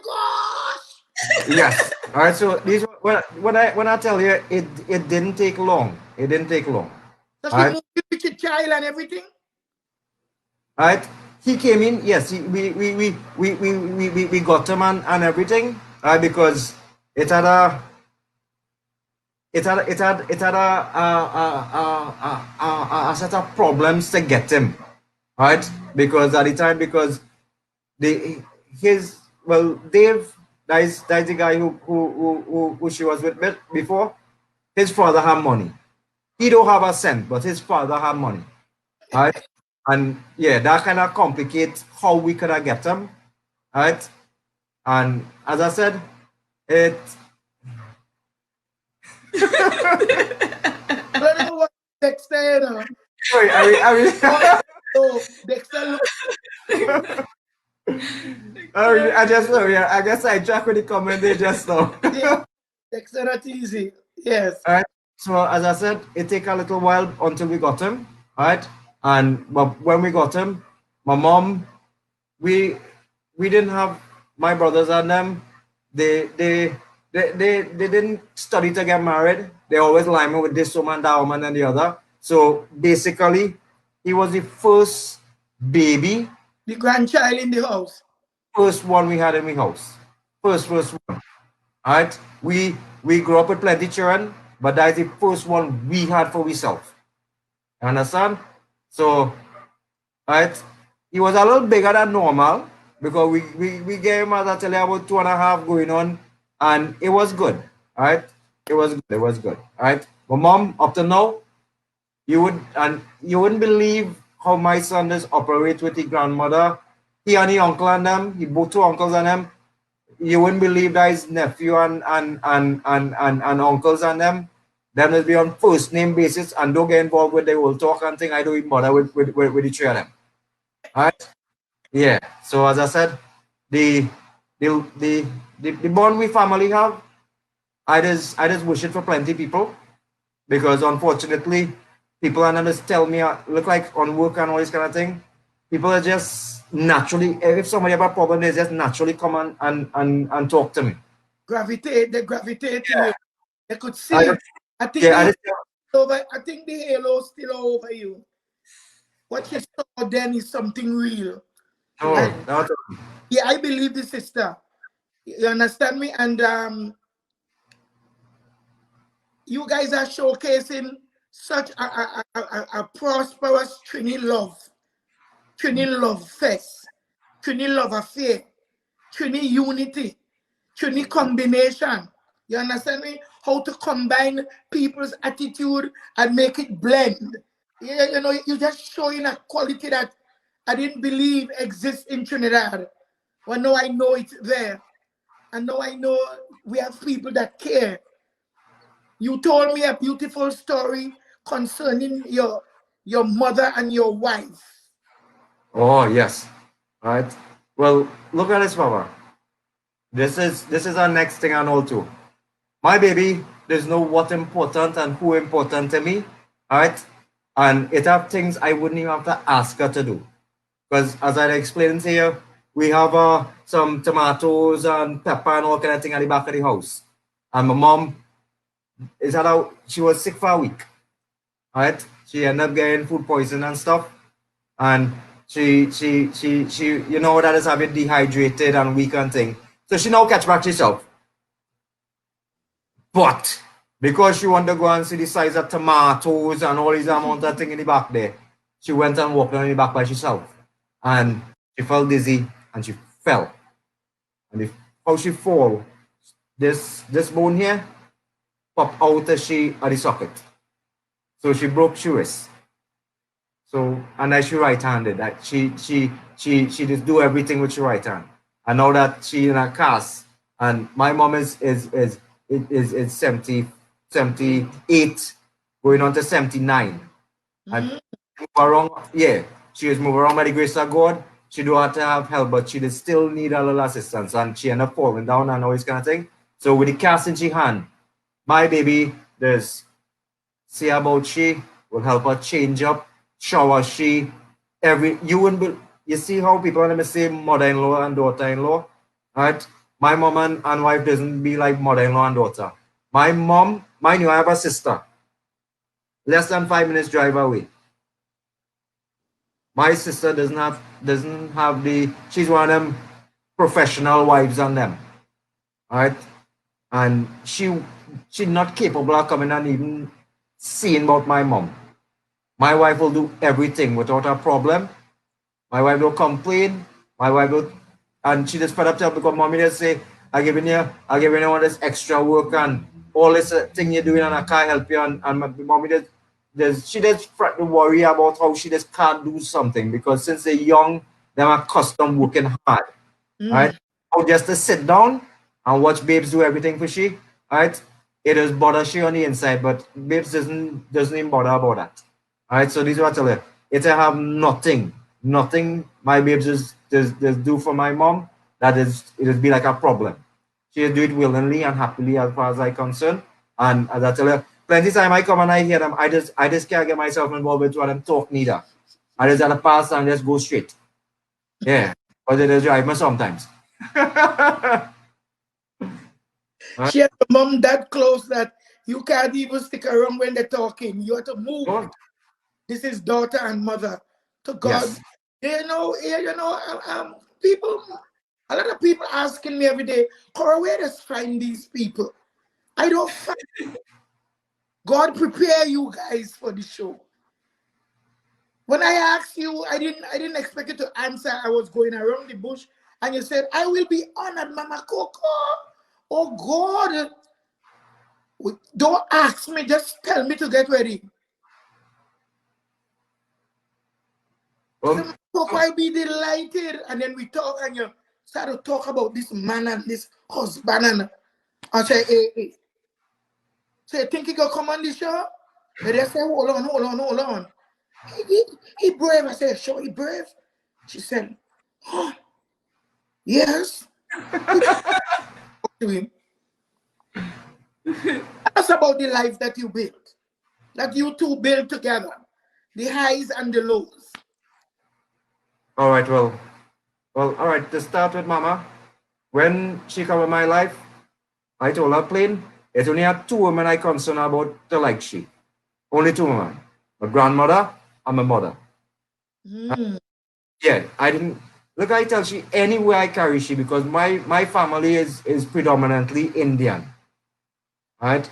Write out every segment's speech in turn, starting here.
gosh! Yes. All right. So these when I tell you it didn't take long. It didn't take long. So All she right. moved with your child and everything? All right. He came in. Yes. We got him and everything. All right. Because it had a a set of problems to get him. All right. Because at the time because the his well Dave that is the guy who she was with before. His father had money. He don't have a cent, but his father had money. Right? And yeah, that kind of complicates how we could have get him. Right? And as I said, it I don't know what Dexter, you know. sorry, So Dexter I just know, yeah, I guess I jack with the comment they just now. yeah, Dexter not easy. Yes. All right. So as I said, it take a little while until we got him. All right. And but when we got him, my mom, we we didn't have my brothers and them. They didn't study to get married. They always lie me with this woman, that woman, and the other. So basically, he was the first baby, The grandchild in the house. first one we had in the house. First one. All right. We grew up with plenty children, but that's the first one we had for ourselves. You understand? So, right, he was a little bigger than normal because we gave him, as I tell you, about 2.5 going on, and it was good. All right, it was good. It was good. All right, but mom, up to now, you wouldn't believe how my son is operate with the grandmother. He and the uncle and them, he both two uncles and them. You wouldn't believe that his nephew and uncles and them will be on first name basis and don't get involved with the whole talk and thing. I don't even bother with the three of them. All right? Yeah. So as I said, the the bond we family have, I just wish it for plenty people because unfortunately people are not just tell me look like on work and all this kind of thing. People are just naturally if somebody have a problem, they just naturally come and talk to me. They gravitate to you. They could see I it. just, I think yeah, I just, I think the halo still over you. What you saw then is something real. no, not, Yeah, I believe the sister. You understand me? And you guys are showcasing such a prosperous Trini love fest, Trini love affair, Trini unity, Trini combination. You understand me? How to combine people's attitude and make it blend. Yeah, you know, you're just showing a quality that I didn't believe exists in Trinidad. Well, now I know it's there. And now I know we have people that care. You told me a beautiful story concerning your mother and your wife. oh yes, right. Well, look at this, Mama. This is our next thing I know too. My baby, there's no what important and who important to me, all right? And it have things I wouldn't even have to ask her to do. Because as I explained to you, we have some tomatoes and pepper and all kind of thing at the back of the house. And my mom she was sick for a week. Right? She ended up getting food poison and stuff. And she you know that is having dehydrated and weak and thing. So she now catch back herself. But because she wanted to go and see the size of tomatoes and all these amount of thing in the back there, she went and walked on the back by herself. And she felt dizzy and she fell. And how she fall, this bone here popped out as she at the socket. So she broke she wrist. So and then she right-handed. That she just do everything with her right hand. And now that she in a cast, and my mom is 78, going on to 79. And move around, yeah, she was moving around by the grace of God. She don't have to have help, but she does still need a little assistance. And she ended up falling down and all this kind of thing. So with the cast in she hand, my baby, there's see about she will help her change up, shower she, you wouldn't be, you see how people let me say mother-in-law and daughter-in-law, right? my mom and wife doesn't be like mother-in-law and daughter. My mom, mind you, I have a sister, less than 5 minutes drive away. My sister doesn't have the, she's one of them professional wives on them. All right. And she's not capable of coming and even seeing about my mom. My wife will do everything without a problem. My wife will complain. My wife will, and she just fed up to her because mommy just say, I giving you all this extra work and all this thing you're doing and I can't help you. And mommy she just fret to worry about how she just can't do something because since they're young, they're accustomed working hard. Right? Or just to sit down and watch babes do everything for she. Right? It does bother she on the inside, but babes doesn't even bother about that. All right, so this is what I tell you. If I have nothing my babes just do for my mom, that is it will be like a problem. She will do it willingly and happily as far as I concerned. And as I tell you, plenty of time I come and I hear them, I just can't get myself involved with what them talk neither. I just gotta pass and just go straight. Yeah. But it is drive me sometimes. She has a mom that close that you can't even stick around when they're talking. You have to move. Oh, This is daughter and mother. To God, yes. people, a lot of people asking me every day, Cora, where does find these people? I don't find. God prepare you guys for the show. When I asked you, I didn't expect you to answer. I was going around the bush, and you said, I will be honored, Mama Coco. Oh God. Don't ask me, just tell me to get ready. So Well, I'll be delighted. And then we talk and you start to talk about this man and this husband. And I say, hey. So you think he gonna come on the show? And they say, hold on. He brave. I said, sure, he brave. She said, oh, yes. To him. That's about the life that you built. That you two build together. The highs and the lows. all right, all right, to start with Mama, when she come in my life, I told her plain, it's only had two women I concern about to like she. Only two women. My grandmother and my mother. Yeah, I didn't look I tell she anywhere I carry she because my family is predominantly Indian. Right?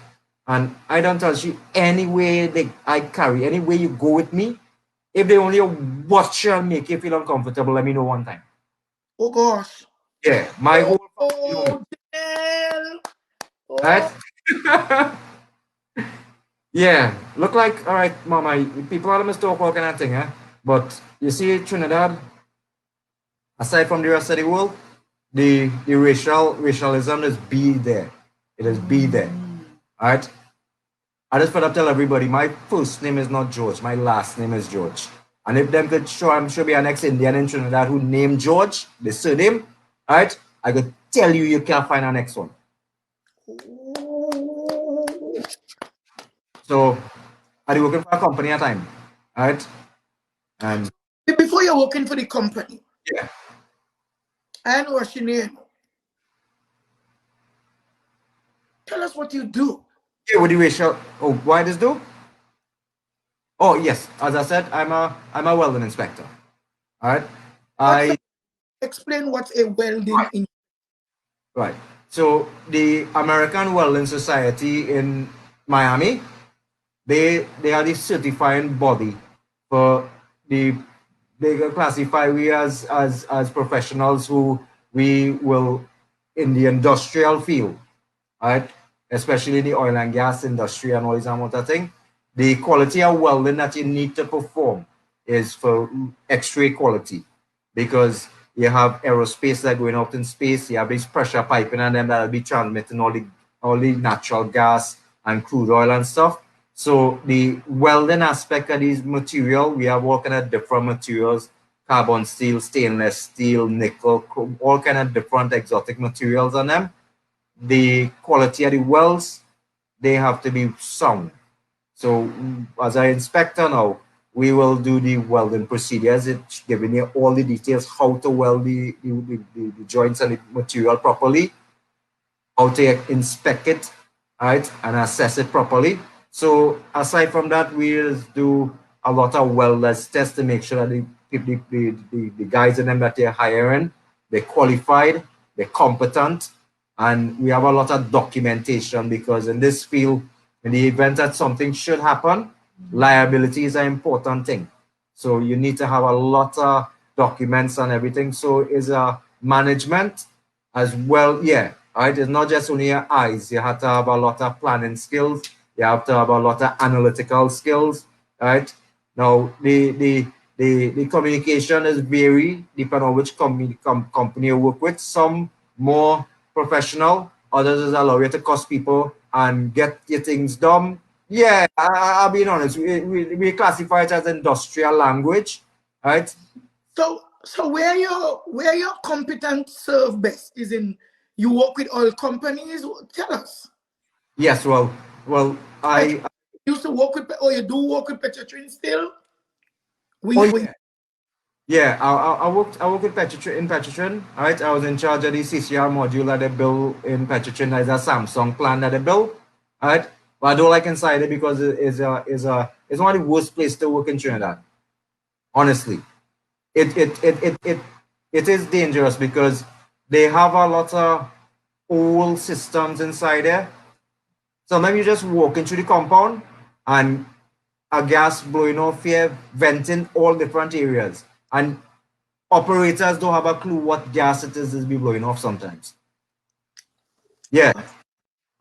And I don't tell she anywhere I carry, anywhere you go with me, if they only watch you and make you feel uncomfortable, let me know one time. Oh gosh. Yeah, my whole family. Oh, Jennelle. Right? Oh. Yeah, look like all right, Mama. People are must talk all kind of thing, eh? But you see, Trinidad, aside from the rest of the world, the racialism is be there. It is be there. All right. I just want to tell everybody, my first name is not George. My last name is George. And if them could show, I'm sure be an ex-Indian in Trinidad who named George, the surname, all right? I could tell you, you can't find an next one. So, are you working for a company at time? All right. And before you're working for the company, yeah. and what's your name? Tell us what you do. Yeah, what do you wish? Oh, why this do? Oh yes, as I said, I'm a welding inspector. All right. Explain what's a welding in. Right. So the American Welding Society in Miami, they are the certifying body for the they classify we as professionals who we will in the industrial field, right? Especially in the oil and gas industry and all this and other thing. The quality of welding that you need to perform is for X-ray quality because you have aerospace that going out in space, you have this pressure piping and them that'll be transmitting all the natural gas and crude oil and stuff. So the welding aspect of these material, we are working at different materials, carbon steel, stainless steel, nickel, all kind of different exotic materials on them. The quality of the welds, they have to be sound. So as an inspector now, we will do the welding procedures. It's giving you all the details, how to weld the joints and the material properly, how to inspect it, right, and assess it properly. So aside from that, we'll do a lot of wellness tests to make sure that the guys in them that they're hiring, they're qualified, they're competent, and we have a lot of documentation because in this field, in the event that something should happen, liability is an important thing. So you need to have a lot of documents and everything. So is a management as well. Yeah, right. It's not just only your eyes. You have to have a lot of planning skills. You have to have a lot of analytical skills. Right. Now the communication is vary depending on which company you work with. Some more professional, others is allow you to cost people and get your things done. Yeah, I'll be honest. We classify it as industrial language, right? So where your competence serve best is in you work with oil companies. Tell us. Yes, well, I used to work with, or you do work with Petrotrin still? oh yeah, yeah. I work with Petrotrin in Petrotrin, right? I was in charge of the CCR module that they built in Petrotrin. There's a Samsung plant that they built, right? But I don't like inside it because it's one of the worst place to work in Trinidad. Honestly, it is dangerous because they have a lot of old systems inside there. Sometimes you just walk into the compound and a gas blowing off here, venting all different areas. And operators don't have a clue what gas it is be blowing off sometimes. Yeah.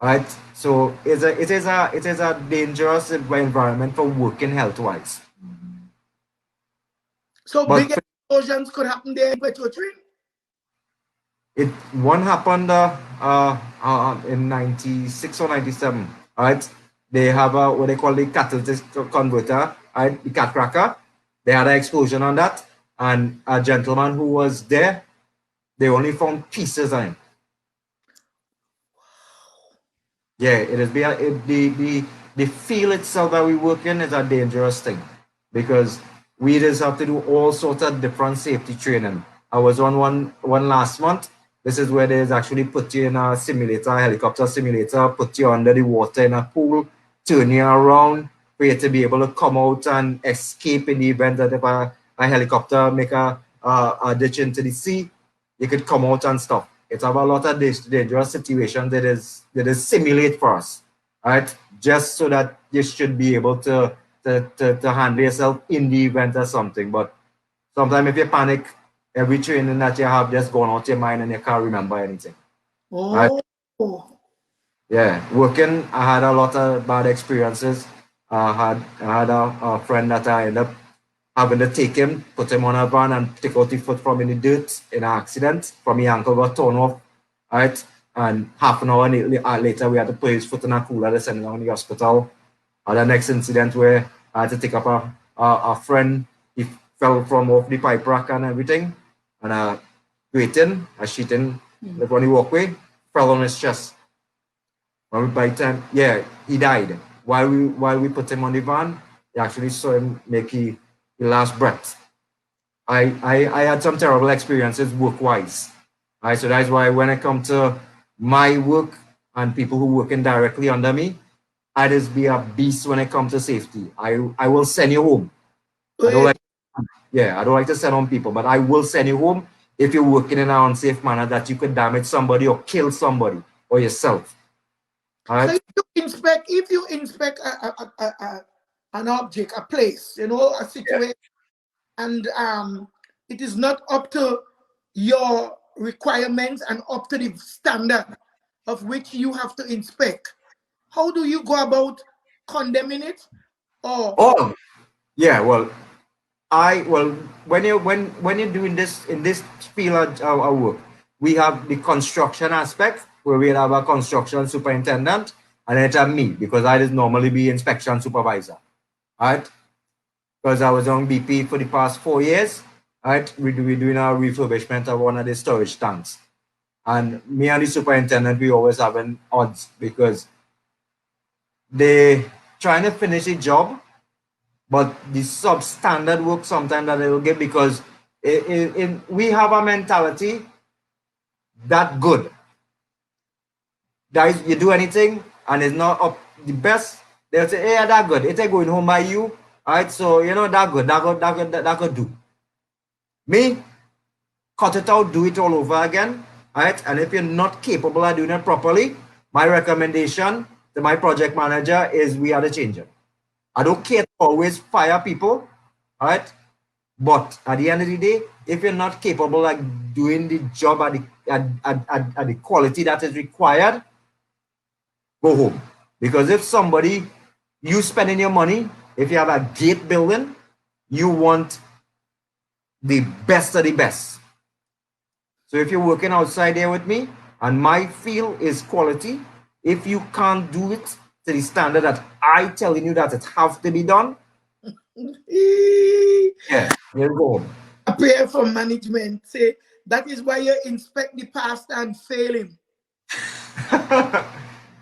Right. So it is a dangerous environment for working health wise. So but big explosions could happen there in Petrotrin? It one happened in 96 or 97. Right. They have a what they call the catalytic converter, right? The cat cracker. They had an explosion on that, and a gentleman who was there, they only found pieces of him. Yeah, it is. The field itself that we work in is a dangerous thing because we just have to do all sorts of different safety training. I was on one last month. This is where they actually put you in a simulator, a helicopter simulator, put you under the water in a pool, turn you around for you to be able to come out and escape in the event that if a helicopter make a ditch into the sea, you could come out and stuff. It's have a lot of dangerous situations that is simulate for us, right? Just so that you should be able to handle yourself in the event of something. But sometimes if you panic, every training that you have just gone out your mind and you can't remember anything. Right? Yeah, working, I had a lot of bad experiences. I had a friend that I ended up having to take him, put him on a van and take out his foot from in the dirt in an accident. From his ankle got torn off, right? And half an hour later, we had to put his foot in a cooler to send him to the hospital. And the next incident where I had to take up a friend, he fell from off the pipe rack and everything. And I waiting, I sheeting, like when he walkway, fell on his chest. By the time, yeah, he died. While we put him on the van, we actually saw him make his last breath. I had some terrible experiences work-wise. Right, so that's why when I come to my work and people who work indirectly under me, I just be a beast when it comes to safety. I will send you home. I don't like to send home people, but I will send you home if you're working in an unsafe manner that you could damage somebody or kill somebody or yourself. Right? So if you inspect an object, a place, a situation, and it is not up to your requirements and up to the standard of which you have to inspect, how do you go about condemning it? Oh, yeah. Well, when you're doing this in this field of work, we have the construction aspect where we have a construction superintendent, and then it's me because I just normally be inspection supervisor, right? Because I was on BP for the past 4 years, right? We're doing a refurbishment of one of the storage tanks, and me and the superintendent we always having odds because they trying to finish the job, but the substandard work sometimes that they will get because we have a mentality that good. Guys, you do anything and it's not up the best, they'll say, hey, that good. It's going home by you. All right, so you know that good, that could do. Me, cut it out, do it all over again. All right, and if you're not capable of doing it properly, my recommendation to my project manager is we are the changer. I don't care to always fire people, all right? But at the end of the day, if you're not capable of doing the job at the quality that is required, go home. Because if somebody, you spending your money, if you have a gate building, you want the best of the best. So if you're working outside there with me, and my field is quality, if you can't do it to the standard that I telling you that it have to be done, yeah, you go home. Appear from management say that is why you inspect the past and failing.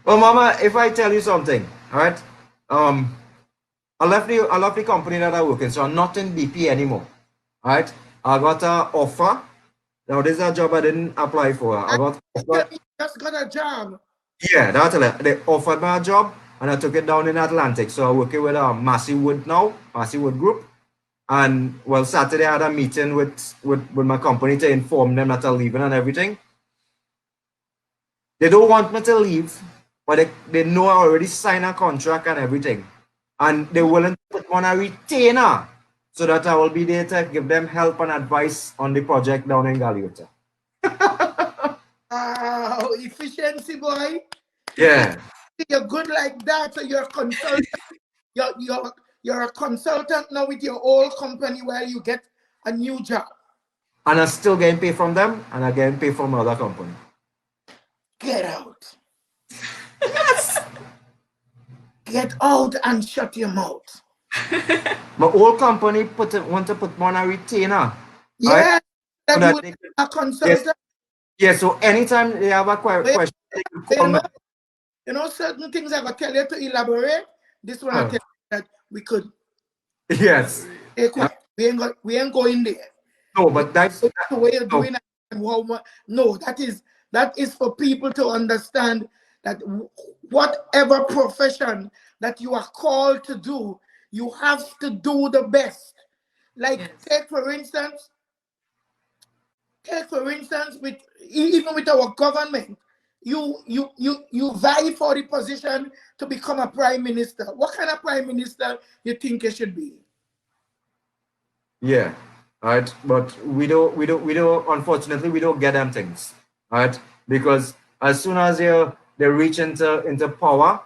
Well, Mama, if I tell you something, all right, I left the company that I work in, so I'm not in BP anymore. All right, I got an offer. Now this is a job I didn't apply for. I got offer. You just got a job. Yeah, that's it. They offered me a job, and I took it down in Atlantic. So I'm working with a Massive Wood now, Massive Wood Group. And well, Saturday I had a meeting with my company to inform them that I'm leaving and everything. They don't want me to leave, but they know I already signed a contract and everything. And they're willing to put me on a retainer so that I will be there to give them help and advice on the project down in Galiota. Efficiency, boy. Yeah. You're good like that, so you're a consultant. You're a consultant now with your old company where you get a new job. And I'm still getting paid from them, and I'm getting paid from another company. Get out. Yes. Get out and shut your mouth. My old company want to put me on a retainer. Yeah, right? that you a consultant. Yes, so anytime they have a question, they can call me. You know, certain things I will tell you to elaborate. This one I tell you that we could. Yes. We ain't going there. No, but that's the way you're doing it. No, that is for people to understand that whatever profession that you are called to do, you have to do the best. Like take for instance, with even with our government, you vie for the position to become a prime minister. What kind of prime minister you think you should be? Yeah, right. But we don't. Unfortunately, we don't get them things, right? Because as soon as they reach into power,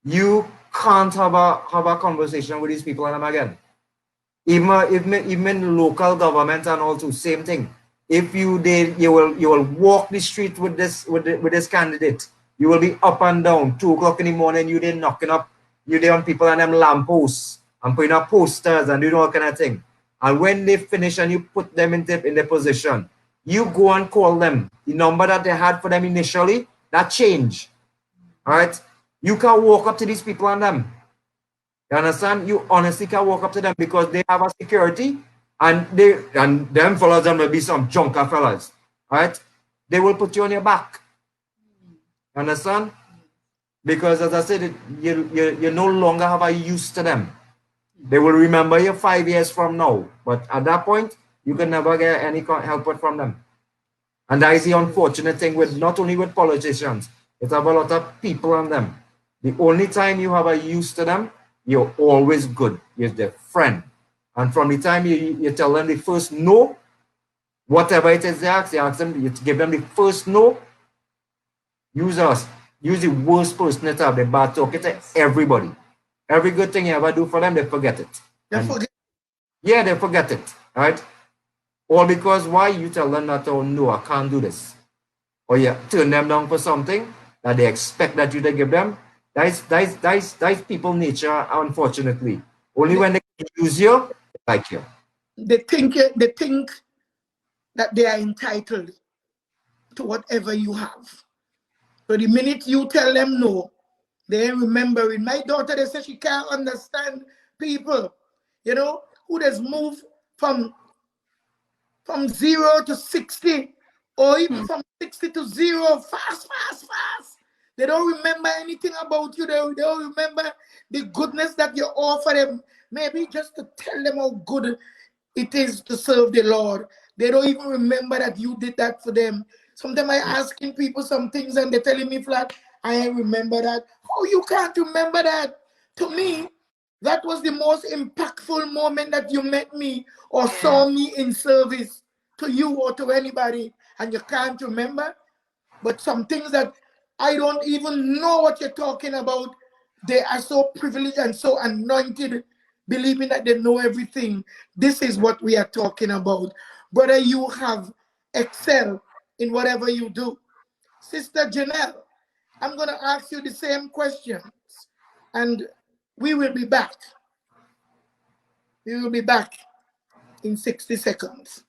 you can't have a conversation with these people and them again. Even local government and all too, same thing. If you did, you will walk the street with this candidate. You will be up and down 2 o'clock in the morning. You did knocking up, you did on people and them lampposts and putting up posters and doing all kind of thing. And when they finish and you put them in their position, you go and call them. The number that they had for them initially, that changed. All right, you can walk up to these people and them. You understand? You honestly can walk up to them because they have a security and them fellas them will be some junker fellas. Right? They will put you on your back. You understand? Because as I said, you no longer have a use to them. They will remember you 5 years from now. But at that point, you can never get any help from them. And that is the unfortunate thing with not only with politicians, it's have a lot of people on them. The only time you have a use to them, you're always good. You're their friend. And from the time you tell them the first no, whatever it is they ask them, you give them the first no, use us. Use the worst person that have the bad talk to everybody. Every good thing you ever do for them, they forget it. Yeah, they forget it. Right? All because why? You tell them that, oh no, I can't do this. Or you turn them down for something that they expect that you to give them. That's people nature, unfortunately. Only when they use you, they like you. They think that they are entitled to whatever you have. So the minute you tell them no, they ain't remembering. My daughter, they say she can't understand people, you know, who has moved from 0 to 60, or even from 60 to 0, fast, fast, fast. They don't remember anything about you. They don't remember the goodness that you offer them. Maybe just to tell them how good it is to serve the Lord. They don't even remember that you did that for them. Sometimes I asking people some things and they're telling me flat, I remember that. Oh, you can't remember that. To me, that was the most impactful moment that you met me or saw me in service to you or to anybody, and you can't remember. But some things that I don't even know what you're talking about, they are so privileged and so anointed, believing that they know everything. This is what we are talking about. Brother, you have excelled in whatever you do. Sister Jennelle, I'm going to ask you the same questions, and we will be back. We will be back in 60 seconds.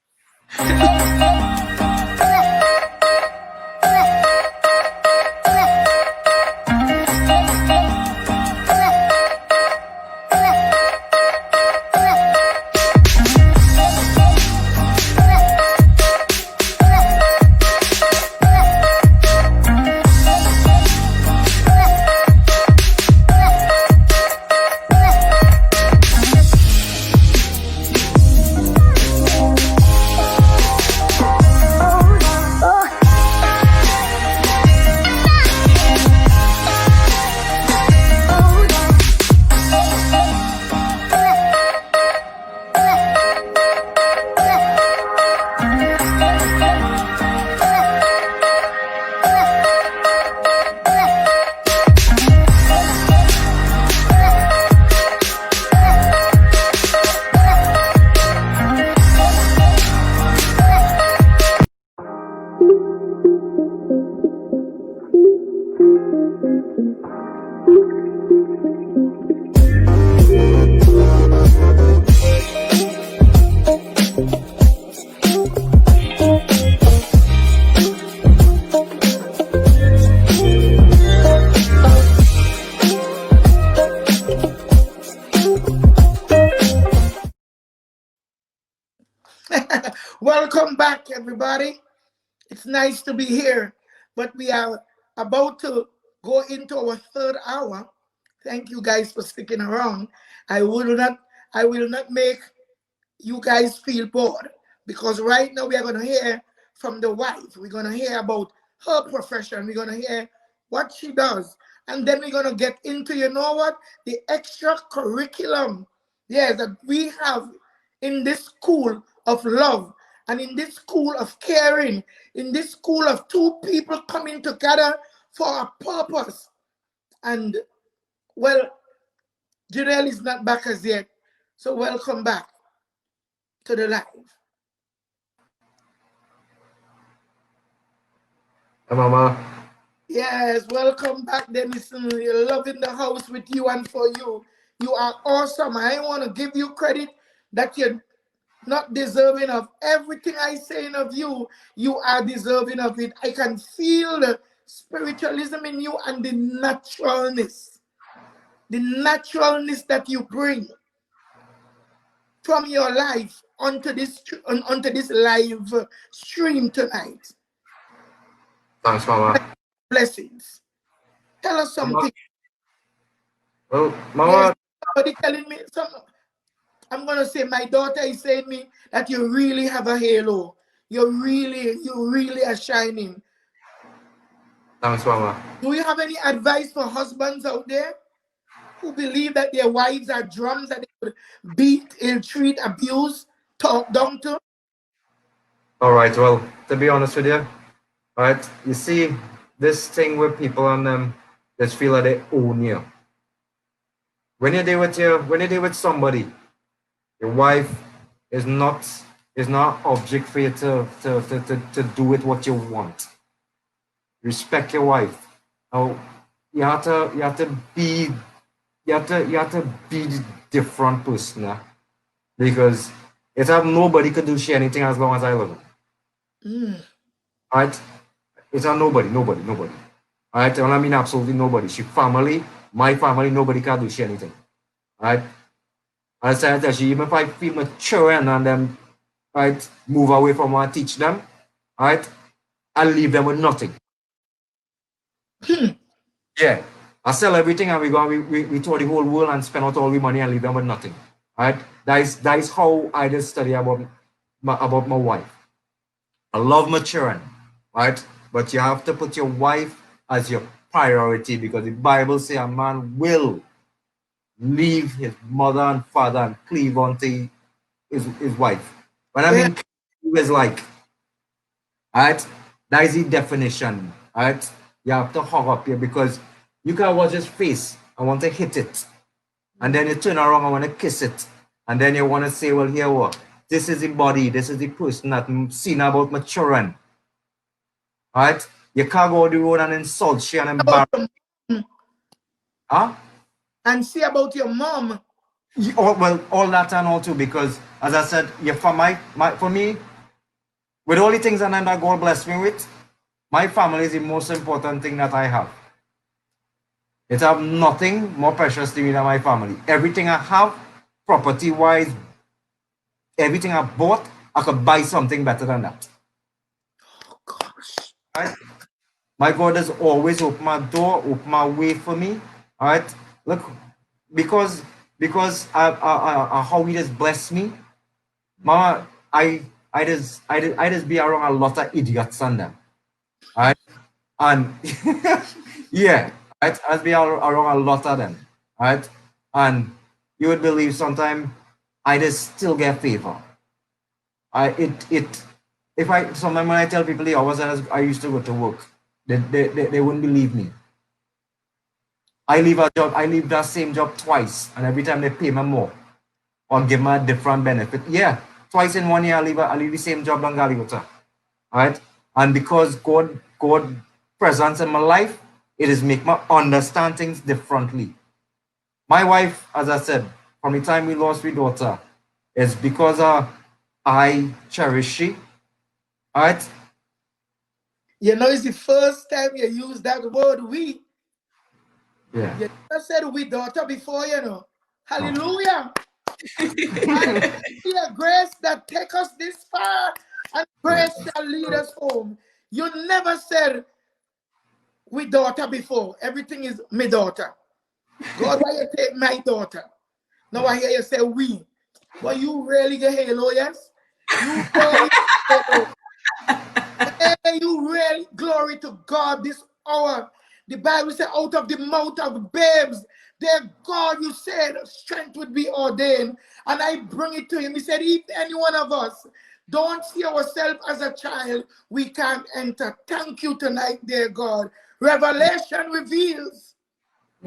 Welcome back, everybody. It's nice to be here, but we are about to go into our third hour. Thank you guys for sticking around. I will not, I will not make you guys feel bored, because right now we are going to hear from the wife. We're going to hear about her profession. We're going to hear what she does. And then we're going to get into, you know what, the extra curriculum, yes, that we have in this school of love and in this school of caring, in this school of two people coming together for a purpose. And, well, Jennelle is not back as yet, so welcome back to the live. Hey, Mama. Yes, welcome back, Denison. We're loving the house with you and for you. You are awesome. I want to give you credit that you're not deserving of everything I say of you. You are deserving of it. I can feel the spiritualism in you and the naturalness that you bring from your life onto this live stream tonight. Thanks, Mama. Blessings. Tell us something. Well, Mama. Yes, somebody telling me something. I'm gonna say my daughter is saying me that you really have a halo. You really are shining. Thanks, Mama. Do you have any advice for husbands out there who believe that their wives are drums that they could beat, ill-treat, abuse, talk down to? All right. Well, to be honest with you, right, you see this thing with people on them just feel like they own you. When you're there with somebody, your wife is not an object for you to do with what you want. Respect your wife. Now, you have to be the different person, because it's nobody could do shit anything as long as I love her. Right? It's nobody. Alright, and I mean absolutely nobody. She family, my family, nobody can do shit anything. Alright? I said that even if I feel my children and them, right, move away from what I teach them, right, I leave them with nothing. Yeah. I sell everything and we tour the whole world and spend out all the money and leave them with nothing. Right? That is how I just study about my wife. I love my children, right? But you have to put your wife as your priority because the Bible says a man will leave his mother and father and cleave unto his wife. When I Yeah. mean cleave is like, right? That is the definition, right? You have to hug up here because you can watch his face and want to hit it. And then you turn around and want to kiss it. And then you want to say, well, here what? This is the body, this is the person that I'm seeing about my children. Right? You can't go on the road and insult she and About embarrass. your mom Huh? and see about your mom. Well, all that and all too, because as I said, yeah, for me, with all the things that God bless me with, my family is the most important thing that I have. It have nothing more precious to me than my family. Everything I have, property wise, everything I bought, I could buy something better than that. Oh gosh. Right? My God has always opened my door, opened my way for me. All right. Look, because how He just blessed me, Mama. I just be around a lot of idiots and them. All right. And yeah, right. I be around a lot of them. All right. And you would believe sometimes I just still get favor. I it if I sometimes when I tell people the hours that I used to go to work, they wouldn't believe me. I leave that same job twice, and every time they pay me more or give me a different benefit. Yeah, twice in 1 year I leave the same job and Galigota. Right? And because God presence in my life, it is make me understand things differently. My wife, as I said, from the time we lost my daughter, is because I cherish she. Right? You know, it's the first time you use that word we. Yeah. You never said we daughter before, you know. No. Hallelujah. Hallelujah. Grace that take us this far and Yeah. grace shall lead us home. You never said we daughter before. Everything is me daughter. God, why you take my daughter? Now I hear you say we. But you really get halo, yes? You really get halo. Hey, you really glory to God this hour. The Bible said, out of the mouth of babes, their God, you said, strength would be ordained. And I bring it to him. He said, if any one of us don't see ourselves as a child, we can't enter. Thank you tonight, dear God. Revelation reveals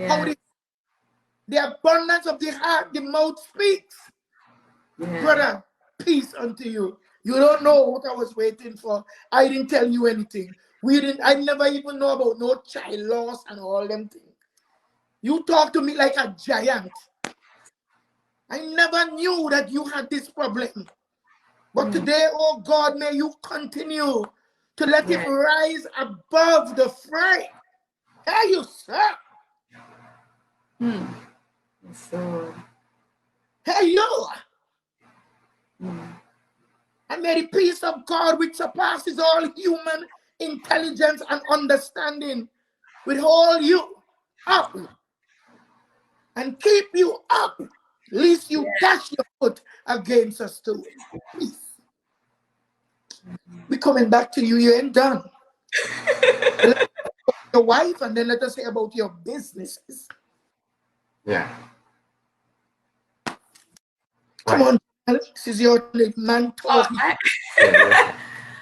how Yeah. the abundance of the heart, the mouth speaks. Yeah. Brother, peace unto you. You don't know what I was waiting for. I didn't tell you anything. We didn't. I never even know about no child loss and all them things. You talk to me like a giant. I never knew that you had this problem. But today, oh God, may you continue to let him Yeah. rise above the fray. Hey, you sir. Hmm. So. Hey, you. And may the peace of God, which surpasses all human intelligence and understanding, will hold you up and keep you up, lest you dash your foot against a stone. Peace. We coming back to you. You ain't done. Let your wife, and then let us say about your businesses. Yeah. Come Right. on, this is your man Oh, talking Yeah.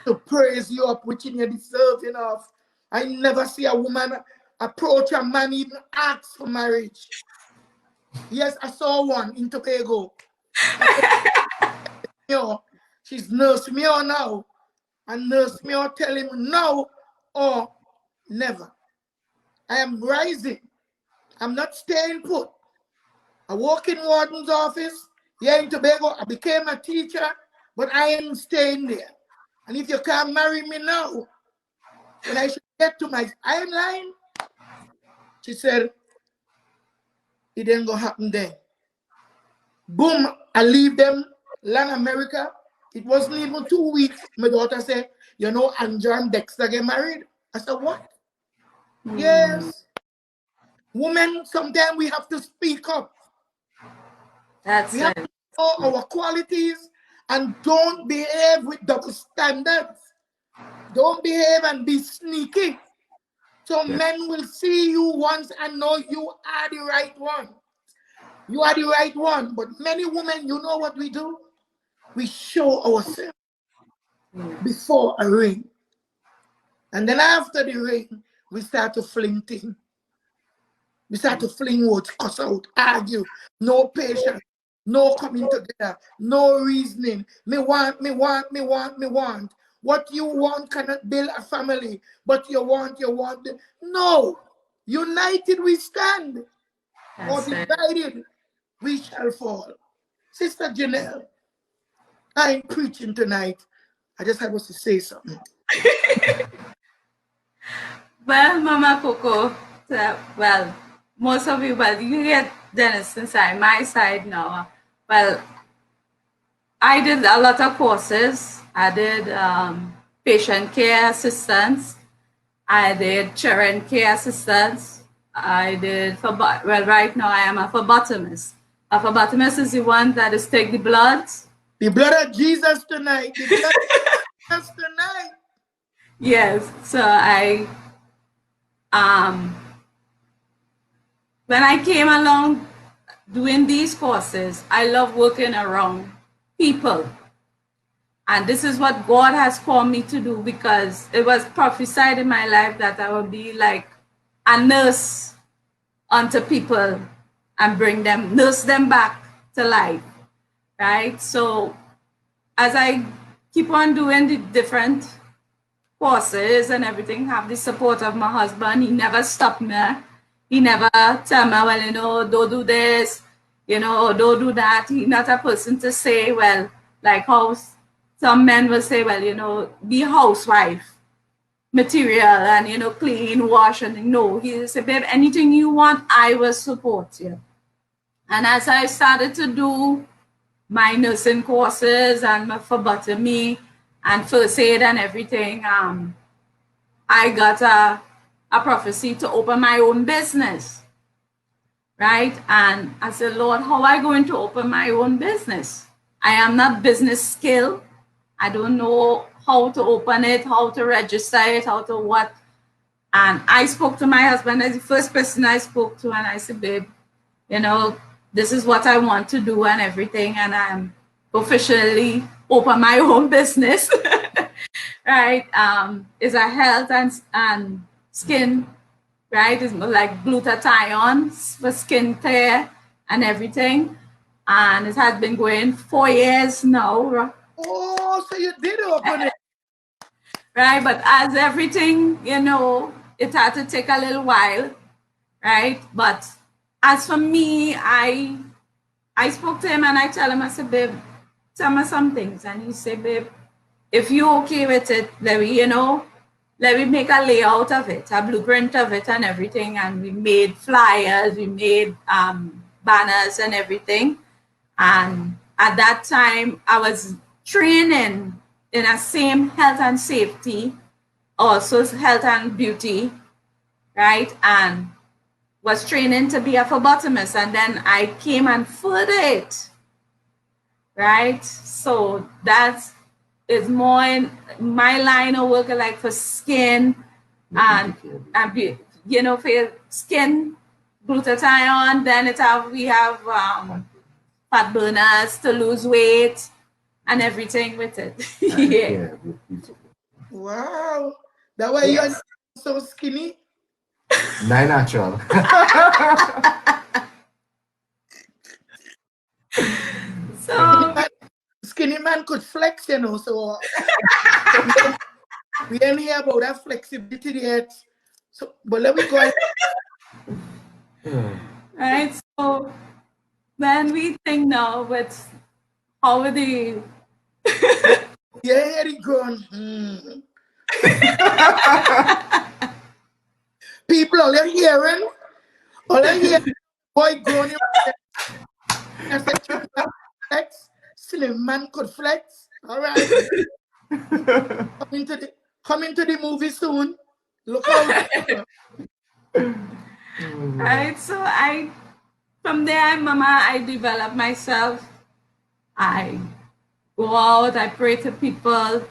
to praise you up, which you deserving of. I never see a woman approach a man even ask for marriage. Yes, I saw one in Tobago. You know, she's nurse me on now. And nurse me or tell him no or never. I am rising. I'm not staying put. I work in warden's office here in Tobago. I became a teacher, but I am staying there. And if you can't marry me now, when I should get to my line, she said, it ain't gonna happen then. Boom, I leave them, land America. It wasn't even 2 weeks. My daughter said, you know, Andrew and Dexter get married. I said, what? Yes. Women, sometimes we have to speak up. That's We have it. to know our qualities and don't behave with double standards. Don't behave and be sneaky. So men will see you once and know you are the right one. You are the right one. But many women, you know what we do? We show ourselves before a ring. And then after the ring, we start to fling things. We start to fling words, cuss out, argue, no patience, no coming together, no reasoning. Me want, me want, me want, me want. What you want cannot build a family, but you want. No. United we stand, or That's it. divided we shall fall. Sister Jennelle, I ain't preaching tonight. I just have to say something. Well, Mama Coco, well, most of you, well, you get Denison side, my side now. Well, I did a lot of courses. I did patient care assistance. I did children care assistance. I did, well, right now I am a phlebotomist. A phlebotomist is the one that is take the blood. The blood of Jesus tonight. The blood of Jesus tonight. Yes, so when I came along doing these courses, I love working around people. And this is what God has called me to do, because it was prophesied in my life that I would be like a nurse unto people and nurse them back to life, right? So as I keep on doing the different courses and everything, have the support of my husband. He never stopped me. He never tell me, well, you know, don't do this, you know, or don't do that. He's not a person to say, well, like how some men will say, well, you know, be a housewife material and, you know, clean, wash, and no. He said, babe, anything you want, I will support you. And as I started to do my nursing courses and my phlebotomy and first aid and everything, I got a prophecy to open my own business, right? And I said, Lord, how am I going to open my own business? I am not business skilled. I don't know how to open it, how to register it, how to what. And I spoke to my husband as the first person I spoke to, and I said, babe, you know, this is what I want to do and everything, and I'm officially open my own business, right? It's a health and skin, right? It's like glutathione for skin care and everything. And it has been going 4 years now. Oh, so you did open it. Right, but as everything, you know, it had to take a little while, right? But as for me, I spoke to him and I tell him, I said, babe, tell me some things. And he said, babe, if you're okay with it, let me make a layout of it, a blueprint of it and everything. And we made flyers, we made banners and everything. And at that time, I was training in a same health and safety, also health and beauty, right? And was training to be a phlebotomist, and then I came and further it, right? So that is more in my line of work, like for skin and you know, for your skin, glutathione. Then we have fat burners to lose weight and everything with it. Yeah. Wow. That why you're so skinny? Not natural. So Skinny man could flex, you know, so we didn't hear about that flexibility yet. So, but let me go ahead. right. So when we think now with how the Yeah, it grown. People, all you're hearing, boy grown. I said, Trinidad flex, slim man could flex. All right. Come into the movie soon. Look out. Right, so from there, Mama, I developed myself. I go out, I pray to people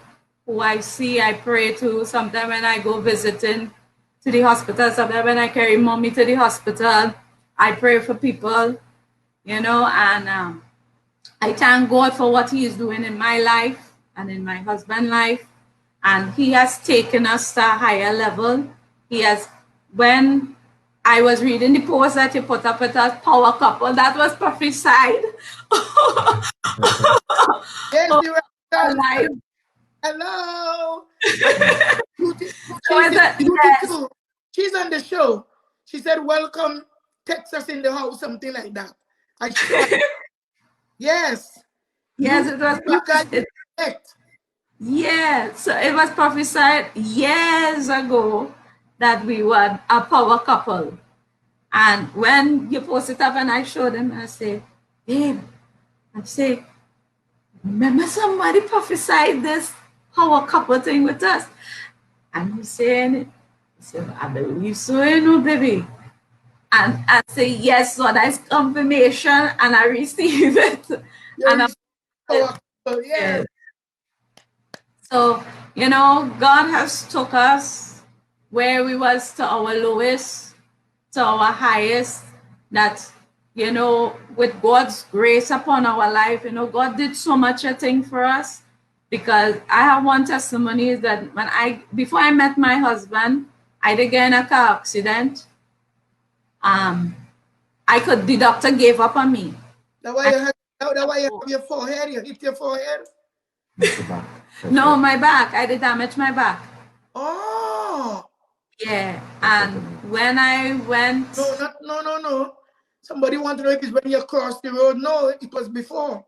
who I see, I pray to. Sometimes when I go visiting to the hospital, sometimes when I carry mommy to the hospital, I pray for people, and I thank God for what He is doing in my life and in my husband's life. And He has taken us to a higher level. When I was reading the post that you put up with us, power couple, that was prophesied. Yes, you're right. Life. Hello. Yes. Too. She's on the show. She said, welcome, Texas in the house, something like that. Yes. Yes, it was. You guys connect. Yeah, so it was prophesied years ago that we were a power couple. And when you post it up and I showed them, I say, babe, I say, remember somebody prophesied this power couple thing with us? And he's saying it. He said, I believe so, baby. And I say, yes, so that's confirmation, and I receive it. Yeah. So, God has took us where we was to our lowest, to our highest, that, with God's grace upon our life, God did so much a thing for us. Because I have one testimony is that before I met my husband, I did get in a car accident. The doctor gave up on me. That's why you have your forehead, you hit your forehead? No, my back. I did damage my back. Oh. Yeah. And when I went. No. Somebody want to know if it's when you crossed the road. No, it was before.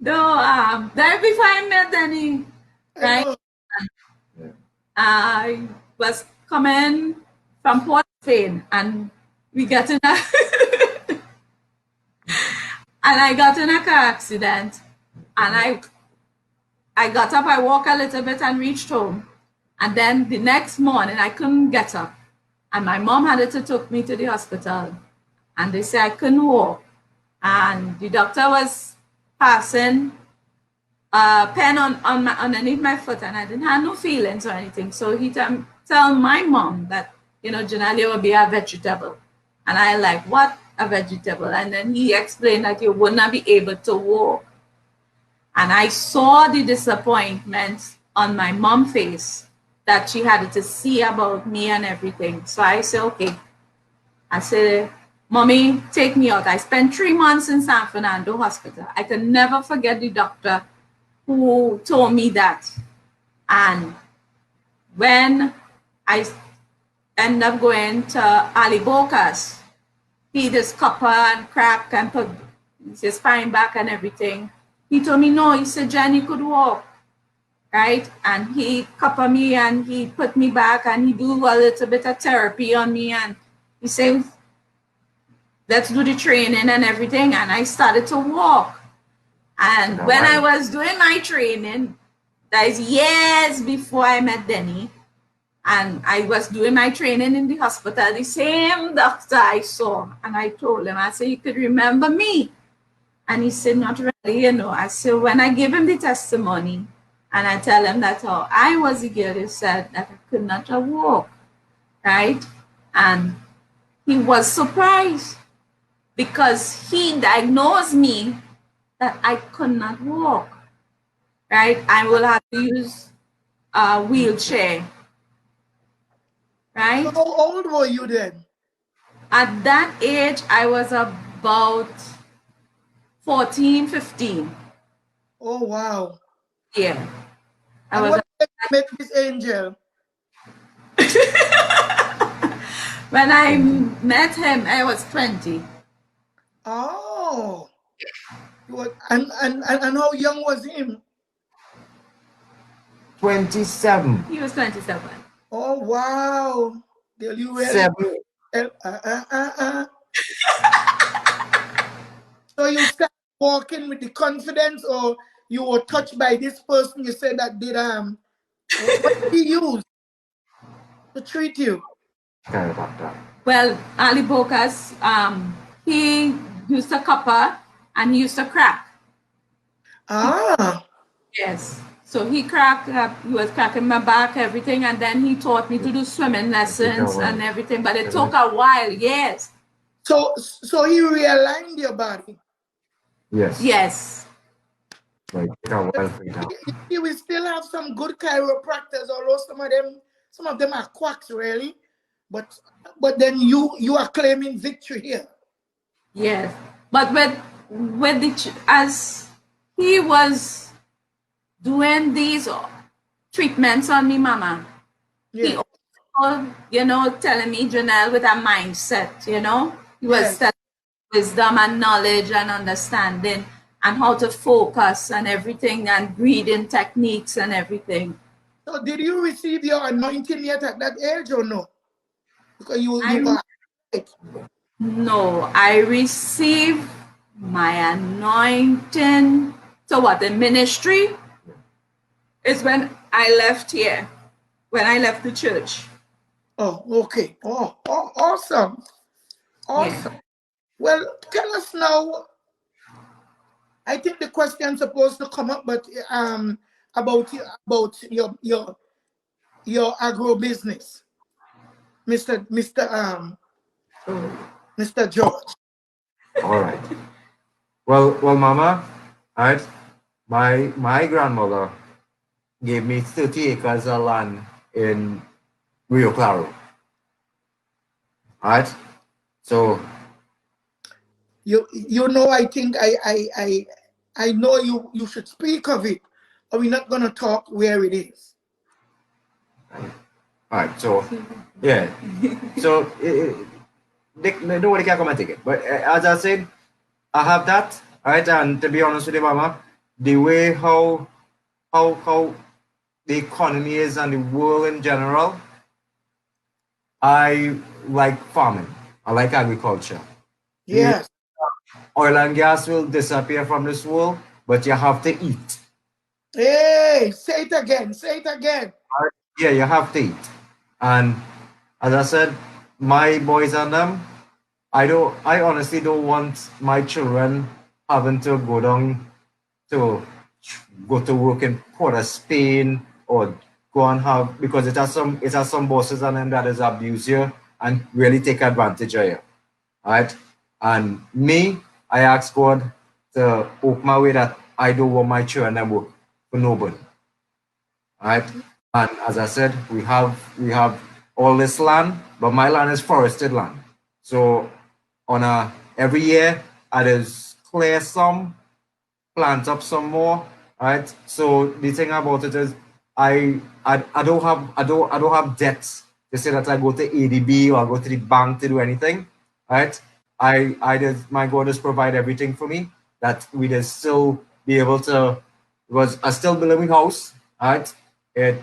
No, that before I met Danny, right? I was coming from Port Spain, and we got in a and I got in a car accident, and I got up, I walked a little bit and reached home, and then the next morning I couldn't get up, and my mom had to take me to the hospital, and they said I couldn't walk, and the doctor was passing a pen underneath my foot, and I didn't have no feelings or anything. So he tell my mom that, Jennelle will be a vegetable. And I like, what, a vegetable? And then he explained that you would not be able to walk. And I saw the disappointment on my mom's face that she had to see about me and everything. So I said, okay. I said, Mommy, take me out. I spent 3 months in San Fernando Hospital. I can never forget the doctor who told me that. And when I ended up going to Ali Bokas, he just copper and crack and put his spine back and everything. He told me, no, he said, Jen, you could walk, right? And he copper me and he put me back and he do a little bit of therapy on me. And he said, let's do the training and everything. And I started to walk. And when I was doing my training, that is years before I met Denny, and I was doing my training in the hospital, the same doctor I saw, and I told him, I said, you could remember me? And he said, not really, I said, when I gave him the testimony, and I tell him that I was the girl who said that I could not walk, right? And he was surprised because he diagnosed me that I could not walk, right? I will have to use a wheelchair, right? How old were you then? At that age, I was about 14, 15. Oh, wow. Yeah. And when did you met this angel? When I met him, I was 20. Oh. And how young was him? 27. He was 27. Oh, wow. You were So you start walking with the confidence, or you were touched by this person you said that did what did he use to treat you? Sorry about that. Well, Ali Bokas, he used to copper and he used to crack. Ah, Yes. So he cracked up, he was cracking my back, everything, and then he taught me to do swimming lessons and everything. But it took a while, yes. so he realigned your body. Yes. Yes. Like, take a while for it out. You see, we still have some good chiropractors, although some of them are quacks, really. But then you are claiming victory here. Yes. But with as he was doing these treatments on me, Mama, he Yeah. also, telling me, Jennelle, with a mindset, he was Yes. telling wisdom and knowledge and understanding and how to focus and everything and breathing techniques and everything. So did you receive your anointing yet at that age or no? Because you I are right. No, I received my anointing. So what? The ministry is when I left here, when I left the church. Oh, okay. Oh, awesome. Awesome. Yeah. Well, tell us now. I think the question's supposed to come up, but about your agro business, Mr. George. All right. Well, Mama, all right. My grandmother gave me 30 acres of land in Rio Claro. All right. So You know, I think I know you should speak of it, or we're not gonna talk where it is. all right. So yeah. So nobody can come and take it. But as I said, I have that. All right. And to be honest with you, Mama, the way how the economy is and the world in general, I like farming. I like agriculture. Yes. Oil and gas will disappear from this world, but you have to eat. Hey, say it again. Say it again. Yeah, you have to eat. And as I said, my boys and them, I honestly don't want my children having to to go to work in Port of Spain or go and have, because it has some bosses and them that is abuse you and really take advantage of you. Right? And me, I ask God to open my way that I don't want my children to work for nobody. Right? And as I said, we have all this land, but my land is forested land. So on a every year I just clear some, plant up some more. Right? So the thing about it is I don't have debts to say that I go to ADB or I go to the bank to do anything. Right? I just, my God just provide everything for me that we just still be able to, because I still build my house. Right? It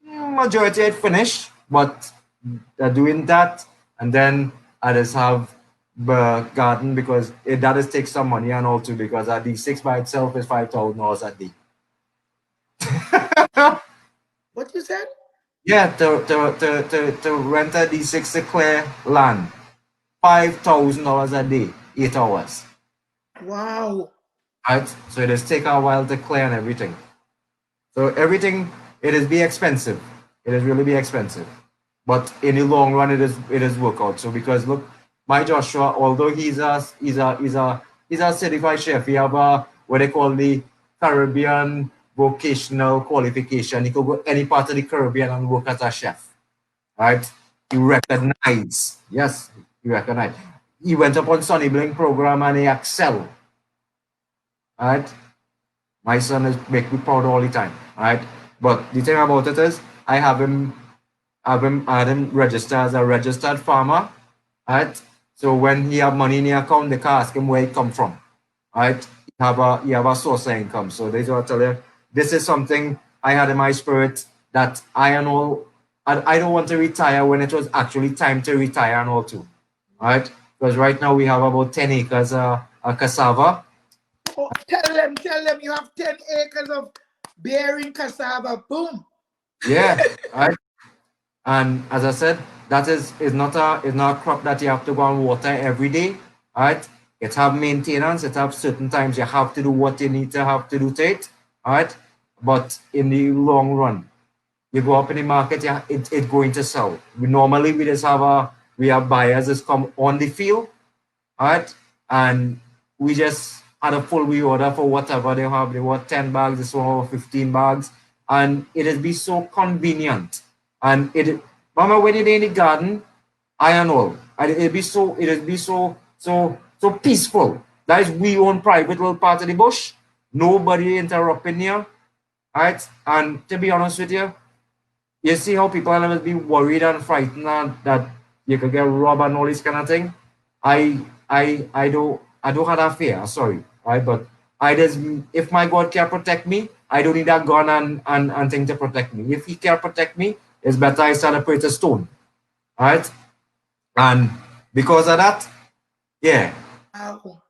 majority it finished, but doing that, and then I just have the garden because that just takes some money and all too, because a D6 by itself is $5,000 a day. What you said? Yeah, to rent a D6 to clear land, $5,000 a day, 8 hours. Wow. Right? So it does take a while to clear and everything. So everything, it is be expensive. It is really be expensive. But in the long run, it is work out. So because look, my Joshua, although he's a certified chef, he have a what they call the Caribbean vocational qualification. He could go any part of the Caribbean and work as a chef. Right? He recognized. Yes, he recognized. He went up on Sunny Bling program and he excelled. Right? My son is make me proud all the time. Right? But the thing about it is I had him register as a registered farmer. Right? So when he have money in the account, they can ask him where it come from. Right? He have a source of income. So this is what I tell you. This is something I had in my spirit that I and I don't want to retire when it was actually time to retire and all too. All right? Because right now we have about 10 acres of cassava. Oh, tell them you have 10 acres of bearing cassava. Boom. Yeah, right. And as I said, that is not a crop that you have to go and water every day. All right. It have maintenance. It have certain times you have to do what you need to have to do to it. All right. But in the long run, you go up in the market, yeah, it's going to sell. We just have buyers that come on the field, all right, and we just had a full reorder for whatever they have. They want 10 bags, this one over 15 bags, and it has been so convenient. And mama, when you're in the garden, I and all, and it'd be so peaceful. That is we own private little part of the bush. Nobody interrupting you, all right. And to be honest with you, you see how people are always be worried and frightened that you could get robbed and all this kind of thing. I don't have that fear. Sorry, right? But if my God can protect me, I don't need that gun and thing to protect me. If He can protect me, it's better I celebrate a stone, right? And because of that, yeah, Wow.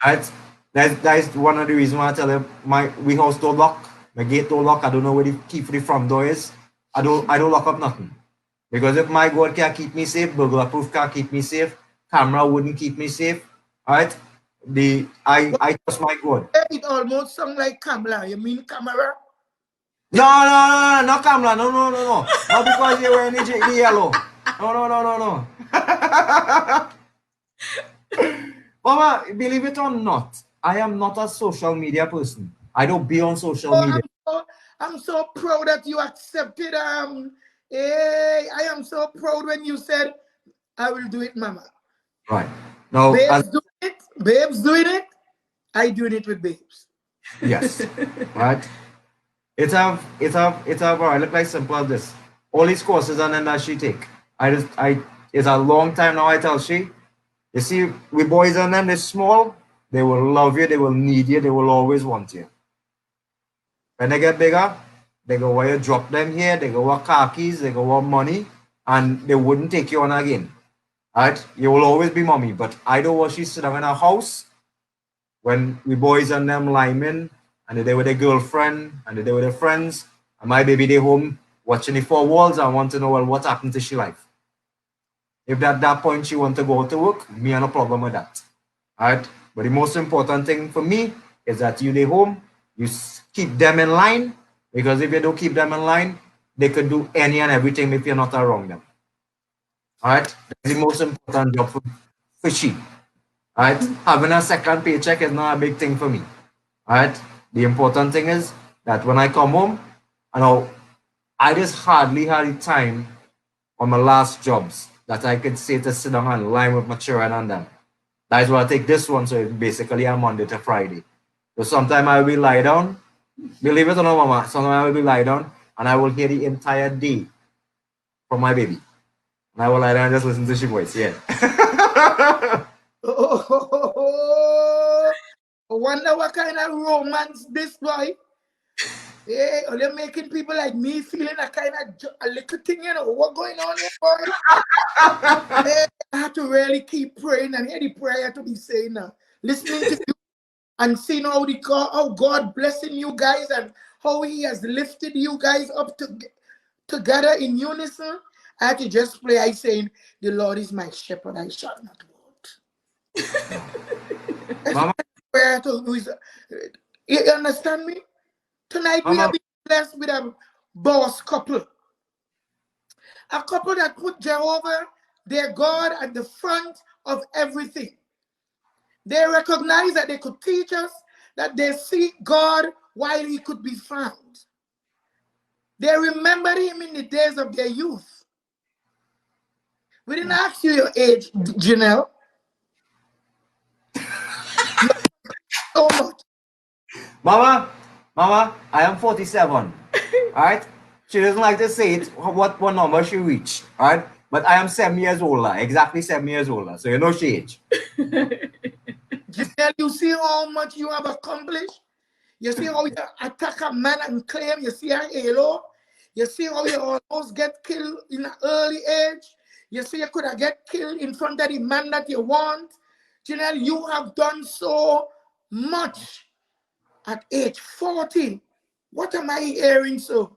right. That's one of the reasons why I tell them we house door lock, my gate door lock. I don't know where the key for the front door is. I don't lock up nothing. Because if my God can keep me safe, burglar proof can keep me safe, camera wouldn't keep me safe. Right? I trust my God. It almost sounds like Kamala. You mean camera? No, not camera. No. Not because you're wearing the yellow. No. Mama, believe it or not, I am not a social media person. I don't be on social media. I'm so proud that you accepted. Hey, I am so proud when you said, I will do it, Mama. Right. Now, babes doing it. Babes doing it. I doing it with babes. Yes. Right. It's all right. Look like simple as this. All these courses and then that she take. It's a long time now. I tell she, you see, we boys and them, they're small. They will love you. They will need you. They will always want you. When they get bigger, they go where you drop them here. They go want car keys. They go want money, and they wouldn't take you on again. Right? You will always be mommy. But I don't want she sit down in a house when we boys and them linemen and they're with their girlfriend and they're with their friends, and my baby they home watching the four walls and want to know, well, what happened to she life. If at that point she want to go to work, me have no problem with that. All right. But the most important thing for me is that you stay home, you keep them in line, because if you don't keep them in line, they could do any and everything if you're not around them. All right. That's the most important job for she. All right. Having a second paycheck is not a big thing for me. All right. The important thing is that when I come home, I just hardly had the time on my last jobs that I could say to sit down and line with my children and them. That is why I take this one. So it's basically a Monday to Friday. So sometimes I will lie down. Believe it or not, Mama, sometimes I will be lie down and I will hear the entire day from my baby. And I will lie down and just listen to she voice. Yeah. Oh, I wonder what kind of romance this boy. Yeah, they're making people like me feeling a kind of a little thing, you know, what going on here, boy? Hey, I have to really keep praying and hear the prayer to be saying now. Listening to you and seeing how God blessing you guys and how He has lifted you guys up together in unison. I had to just pray. I saying, the Lord is my shepherd, I shall not want. Mama, Prayer to, you understand me? Tonight we Mama, are being blessed with a boss couple. A couple that put Jehovah, their God, at the front of everything. They recognize that they could teach us, that they seek God while He could be found. They remembered Him in the days of their youth. We didn't ask you your age, Jennelle. So much. Mama, I am 47. All right. She doesn't like to say it, what number she reached. All right. But I am 7 years older, exactly 7 years older. So you know she age. Jennelle, you see how much you have accomplished? You see how you attack a man and claim you see a halo? You see how you almost get killed in an early age. You see you could have get killed in front of the man that you want. Jennelle, you have done so much at age 40. What am I hearing, so?